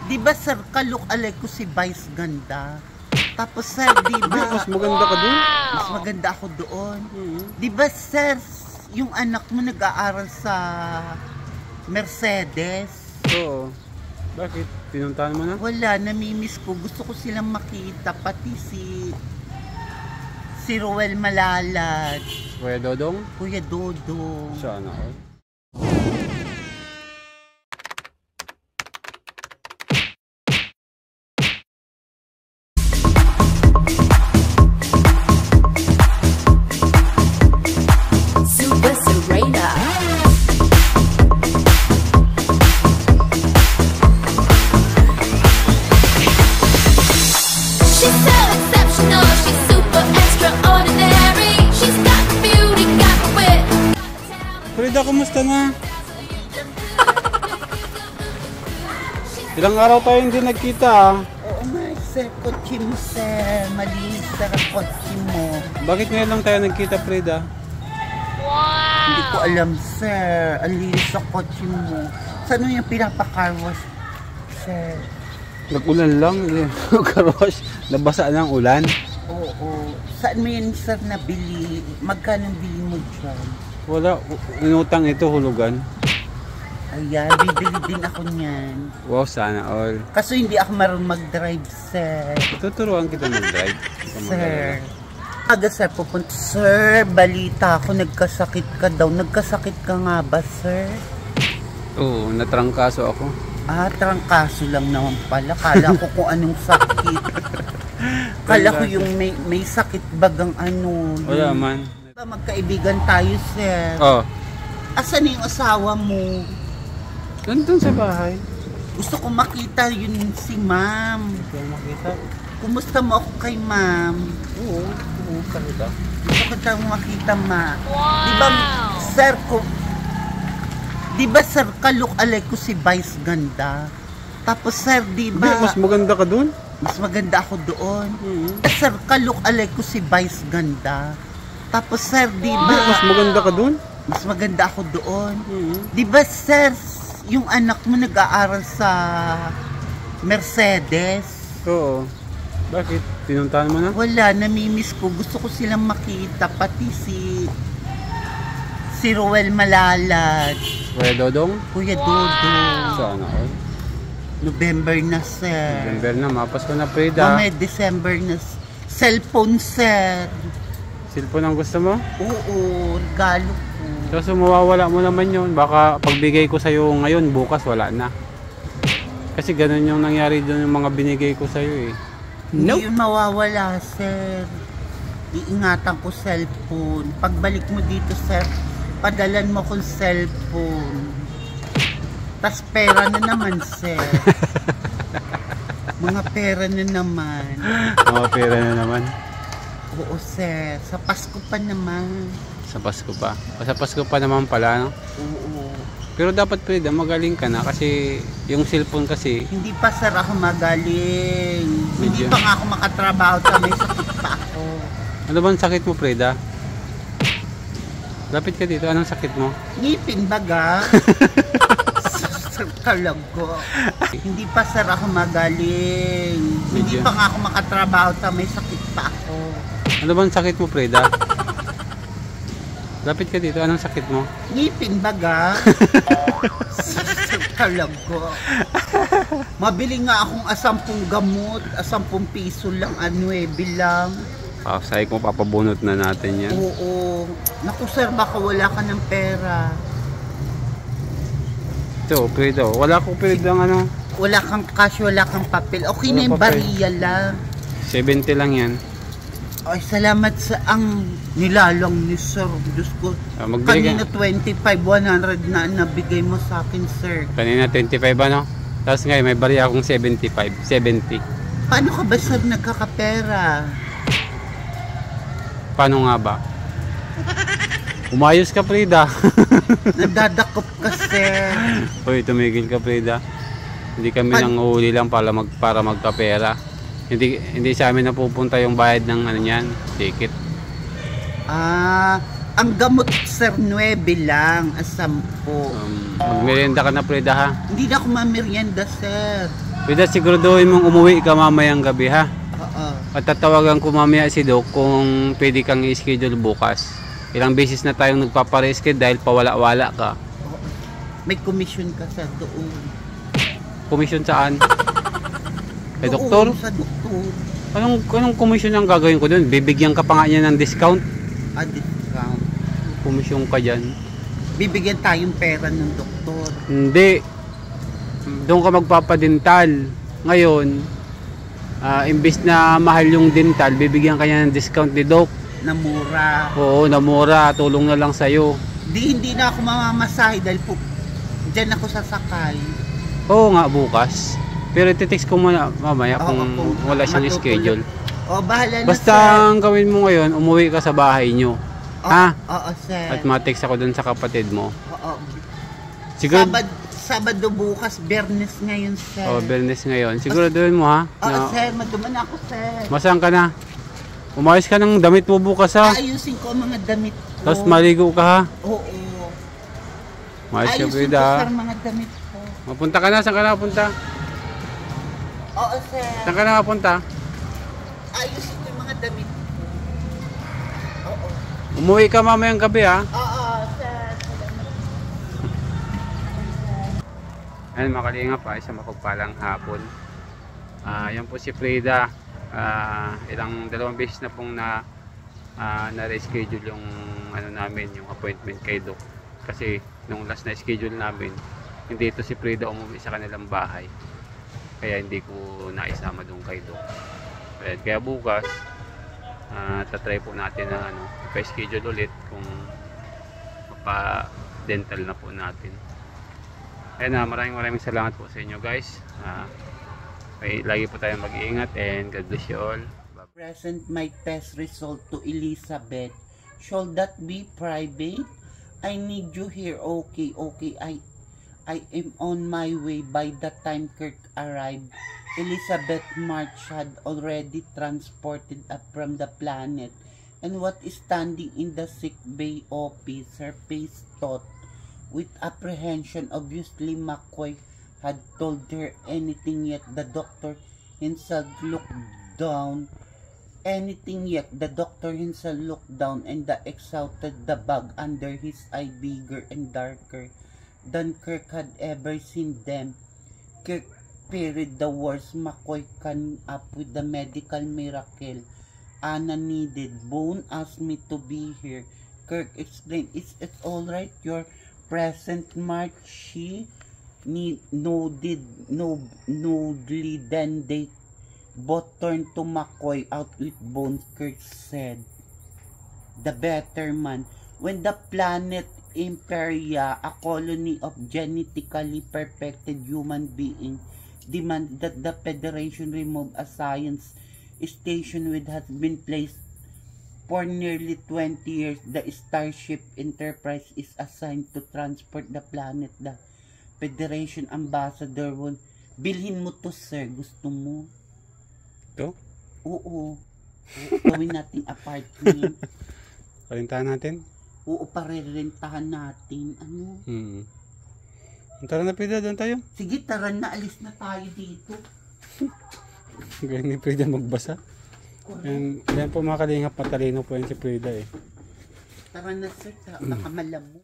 Di ba sir, ka-look-alike ko si Vice ganda? Tapos sir, di ba? Mas maganda ka dun? Mas maganda ako doon. Di ba sir, yung anak mo nag-aaral sa Mercedes? Oo. Bakit? Pinuntahan mo na? Wala, namimiss ko. Gusto ko silang makita, pati si Ruel Malalad. Kuya Dodong? Kuya Dodong. Sana all. Frida, kumusta na? Ilang araw tayo hindi nagkita ah. Oo nga, sir. Kotse mo, sir. Malinis sir ang kotse mo. Bakit ngayon lang tayo nagkita, Frida? Wow! Hindi ko alam, sir. Ang linis sa kotse mo. Saan yung pinapa-car wash, sir? Nag-ulan lang. Karosh, nabasa ng ulan. Oo. Saan mo yan, sir, nabili? Magkano bili mo dyan? Wala, inutang ito, hulugan. Ayan, bibili din ako niyan. Wow, sana all. Kaso hindi ako marunong mag-drive, sir. Tuturuan kita mag-drive. Sir. Aga, sir, pupunta. Sir, balita ako, nagkasakit ka daw. Nagkasakit ka nga ba, sir? Oo, natrangkaso ako. Ah, trangkaso lang naman pala. Kala ko kung anong sakit. Kala ko yung may sakit bagang ano. Wala man. Magkaibigan tayo, sir. Oh. Asan yung asawa mo? Nandun sa bahay. Gusto ko makita yun si ma'am. Gusto mo makita? Kumusta mo ako kay ma'am? Oo, kumusta kita? Gusto ko tayo makita, ma. Wow! Diba, sir, diba, sir, ka-look-alike ko si Vice ganda? Tapos, sir, diba? Mas maganda ka dun? Mas maganda ako doon. Sir, ka-look-alike ko si Vice ganda? Tapos, sir, diba? Mas maganda ka dun? Mas maganda ako doon. Diba, sir, yung anak mo nag-aaral sa Mercedes? Oo. Bakit? Pinuntahan mo na? Wala, namimiss ko. Gusto ko silang makita, pati si Ruel Malalad. Kuya Dodong? Kuya Dodong. Sana all. November na, sir. November na, mapasko na, Frida. Mamaya, December na. Cellphone, sir. Cellphone ang gusto mo? Oo, regalo ko. So mawawala mo naman yun. Baka pagbigay ko sa'yo ngayon, bukas wala na. Kasi ganun yung nangyari doon yung mga binigay ko sa'yo eh. Hindi yun mawawala, sir. Iingatan ko cellphone. Pagbalik mo dito, sir, padalan mo kong cellphone. Tas pera na naman, sir. Mga pera na naman. Mga pera na naman. Oo, sir. Sa Pasko pa naman. Sa Pasko pa. Sa Pasko pa naman pala, no? Oo. Pero dapat, Frida, magaling ka na kasi yung cellphone kasi... Hindi pa, sir, ako magaling. Hindi Medyo. pa nga ako makatrabaho sa may sakit pa ako. Ano bang sakit mo, Frida? Lapit ka dito. Anong sakit mo? Ngipin baga. Sir, kalago. Hindi pa, sir, ako magaling. Hindi Medyo. pa nga ako makatrabaho sa may sakit pa ako. Ano bang sakit mo, Frida? Lapit ka dito. Anong sakit mo? Ngipin baga. Sir, kalago. Mabili nga akong 10 gamot. 10 piso lang, bilang. Sabi ko, papabunot na natin yan. Oo. Naku, sir, baka wala ka ng pera. Ito, Frida. Wala ko, Frida, ng ano. Wala kang cash, wala kang papel. Okay Wala na yung papel. bariya lang. 70 lang yan. Ay, salamat sa ang nilalang ni sir. Diyos ko. Magbigay Kanina ka. 25, 100 na nabigay mo sa akin, sir. Kanina 25 ano? Tapos ngayon may bariya akong 75, 70. Paano ka ba, sir, nagkakapera? Paano nga ba? Umayos ka, Frida. Nadadakop ka, sir. Hoy, tumigil ka, Frida. Hindi kami nang uhuli lang para magkapera. Hindi sa amin napupunta yung bayad ng ano niyan, ticket. Ang gamot, sir, 9 lang, 10. Magmerienda ka na, Frida, ha? Hindi na ako mamerienda, sir. Frida, siguraduhin mong umuwi ka mamayang gabi ha. Oo. At tatawagan ko mamaya si Doc kung pwede kang i-schedule bukas. Ilang beses na tayong nagpapa-reschedule dahil pawala-wala ka. Oo. May commission ka sa doon. Komisyon saan? Kay Doon, doktor? Sa doktor. Anong komisyon ang gagawin ko doon? Bibigyan ka pa nga niya ng discount? Discount. Komisyon ka dyan? Bibigyan tayong pera ng doktor. Hindi. Doon ka magpapadental. Ngayon, imbis na mahal yung dental, bibigyan ka niya ng discount ni Doc. Na mura. Oo, na mura. Tulong na lang sa'yo. Hindi na ako mamamasahe dahil po dyan ako sasakay. Oo nga, bukas. Pero iti-text ko muna mamaya kung wala siyang matutulog. schedule. Bahala na, Basta sir. ang gawin mo ngayon, umuwi ka sa bahay nyo. Ha? Oo, sir. At ma-text ako dun sa kapatid mo. Oo. Siguro, Sabado bukas, Bernes ngayon, sir. Bernes ngayon. Siguraduhin mo ha. Oo, sir. Maduman ako, sir. Masang ka na. Umayos ka ng damit mo bukas ha. Ayusin ko ang mga damit ko. Tapos maligo ka ha. Oo. Umayos ka, Ayusin ko, Frida. sir, mga damit ko. Mapunta ka na. Saan ka na punta? Oo, sir. Saan ka na punta? Ayusin ko yung mga damit ko. Oo. Umuwi ka mamayang gabi ha. Oo, sir. Ayun mga kalingap, isang mapagpalang hapon. Yan po si Frida. Dalawang beses na pong na-reschedule yung namin, yung appointment kay Doc. Kasi nung last na schedule namin, hindi ito si Frida umuwi sa kanilang bahay. Kaya hindi ko naisama doon kay Doc. Kaya bukas, tatry po natin na pa-schedule ulit kung mapa-dental na po natin. Ayan, maraming salamat po sa inyo guys. Lagi po tayong mag-iingat and God bless you all. Present my test result to Elizabeth. Should that be private? I need you here. Okay. I am on my way. By the time Kirk arrived, Elizabeth March had already transported up from the planet and what is standing in the sick bay office. Her face taut with apprehension. Obviously, McCoy had told her anything yet. The doctor himself looked down. The doctor himself looked down and exhausted the bag under his eye bigger and darker than Kirk had ever seen them. Kirk feared the worst. McCoy came up with the medical miracle Anna needed. Bone asked me to be here. Kirk explained, "Is it alright? You're present, March." She nodded. Then they both turned to McCoy. Out with Bone, Kirk said, "The better man. When the planet Imperia, a colony of genetically perfected human beings, demanded that the Federation remove a science station which has been placed for nearly 20 years, the Starship Enterprise is assigned to transport the planet. The Federation Ambassador will..." Bilhin mo to, sir. Gusto mo? Ito? Oo. Gawin natin apartment. Parintahan natin? Oo, parerentahan natin. Ano? Tara na, Frida, doon tayo. Sige, tara na. Alis na tayo dito. Galing ni Frida magbasa. Yan po mga kalingap, matalino po yan si Frida eh. Tara na, sir. Baka malamok.